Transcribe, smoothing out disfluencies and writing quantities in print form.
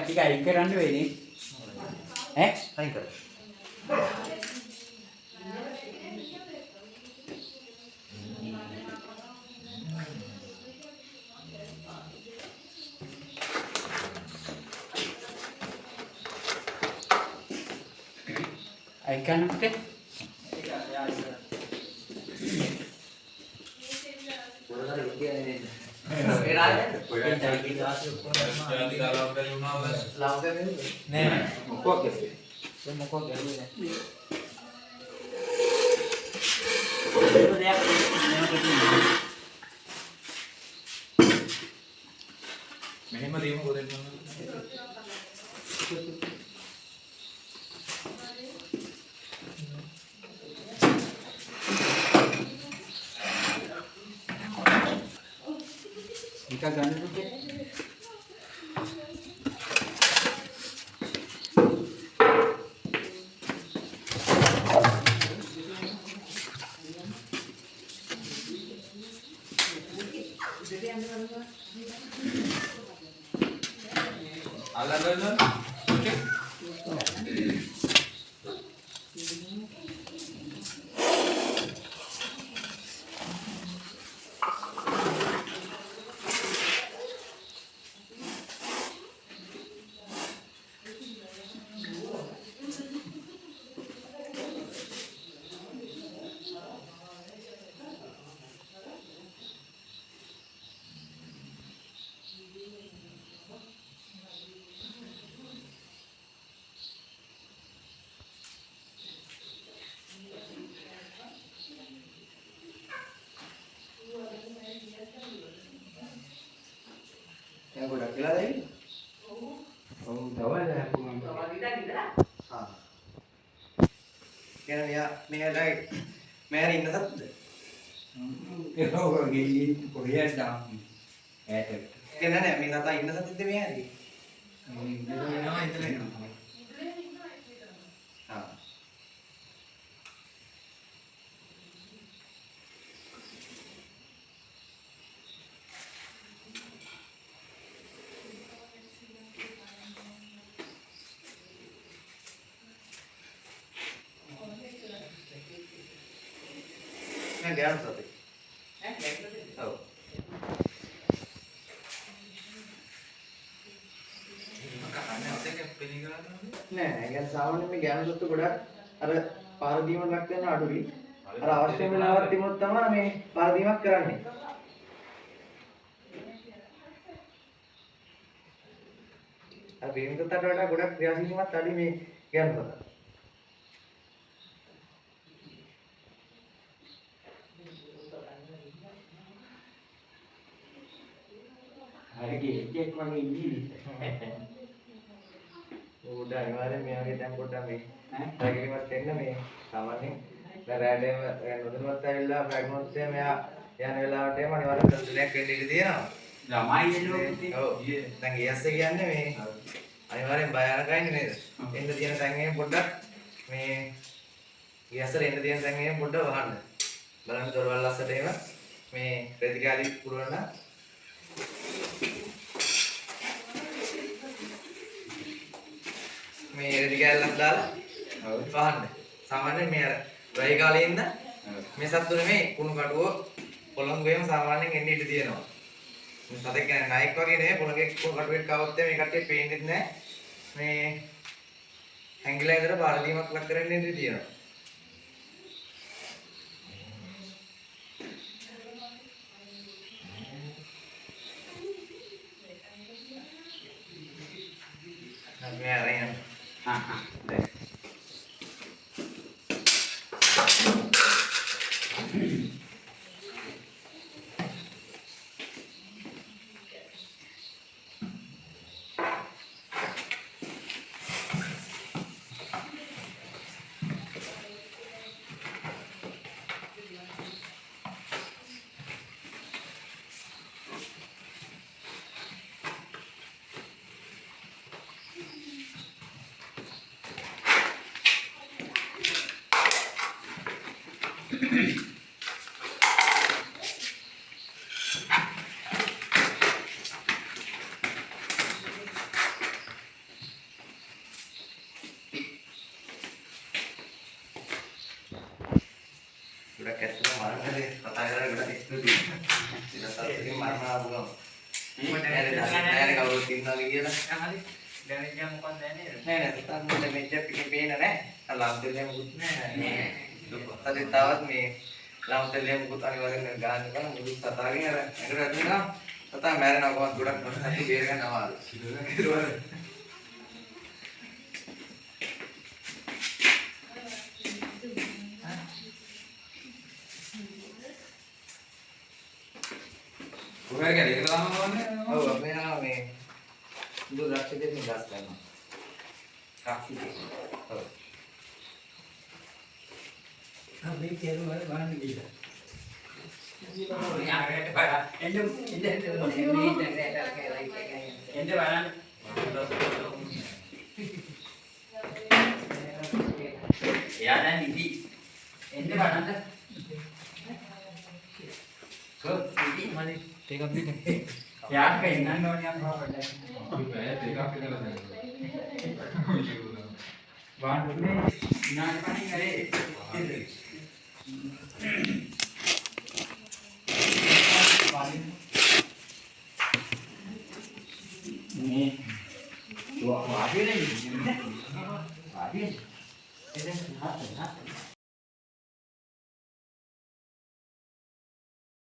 ටික අයින් කරන්න වෙන්නේ ඈ අයින් කර අයින් කරන්න පුතේ මෙහෙම දීමු කොහෙද ටික ගන්න පුතේ අල්ලන්න yang gua udah kira tadi oh tahu ada aku ngambil ah kira ya merai merai ini satu kalau gini korea dah kena nih minta tahu ini satu itu merai ini nama itu lagi ah मैं गया था तो oh නෑ يعني සාමාන්‍යයෙන් මේ ඥාන සත්තු ගොඩක් අර පාරදීම ලක් කරන අඩුයි අර අවශ්‍ය වෙලාවක් තිබුණොත් තමයි මේ පාරදීමක් කරන්නේ අර වේගකට වඩා ගොඩක් ක්‍රියාශීලීමක් අඩුයි මේ ඥාන සත්තු Cek wangi ini. උඩ අනිවාර්යෙන් මෙයාගේ දැන් පොඩ්ඩක් මේ පැකිලිමත් වෙන්න මේ සාමාන්‍යයෙන් දැන් රෑඩේම නොදැනුවත් ඇවිල්ලා ප්‍රැග්නොන්ස් එක මෙයා යන වෙලාවට එම අනිවාර්යෙන් සම්තුලනයක් වෙන්න ඉඩ තියෙනවා. ළමයි එළවෙන්නේ. ඔව්. දැන් ඊයස්ස කියන්නේ මේ අනිවාර්යෙන් භයානකයිනේ නේද? එන්න තියෙන තැන් පොඩ්ඩක් මේ ඊයස්සට එන්න තියෙන තැන් පොඩ්ඩක් වහන්න. බලන්න දොරවල් අස්සට එහෙම මේ ප්‍රතිකාරී පුරවන්න මේ රෙදි කැල්ලක් දාලා වහන්න. සාමාන්‍යයෙන් මේ අර රයි කාලේ ඉඳන් මේ සත්තු නෙමෙයි කුණු කටුව පොළොංගුවේම සාමාන්‍යයෙන් එන්න ඉඩ තියෙනවා. මේ සතෙක් කියන්නේ නයික් වගේ නෙමෙයි පොළොංගේ කුණු කටුවෙක් ආවොත් මේ කට්ටිය පේන්නේ නැහැ. මේ හැංගිලා ඉඳලා පාරදීමක් ලක් කරන්න ඉඩ තියෙනවා. मैं आ रही हूँ हाँ हाँ Tidak tahu ini mana belum. Ini kalau tinggal lagi lah. Dari jam kontennya. Kita mulai meja pikirin alhamdulillah tadi tawat nih alhamdulillah mukut ani warin gan kan mukut tatari ada itu kan tata meren aku budak satu biar kan awal Bukan kan? Kita lama mana? oh apa nih itu raksa dia nih gas kan kafi oh Kami kira mana gitu. Yang ada pada, ini mana? Ya ada ini mana? Ke ini mana? Ya pengen yang apa? Bahan ini, nah paling ada. Ini dua habis nih. Habis. Ini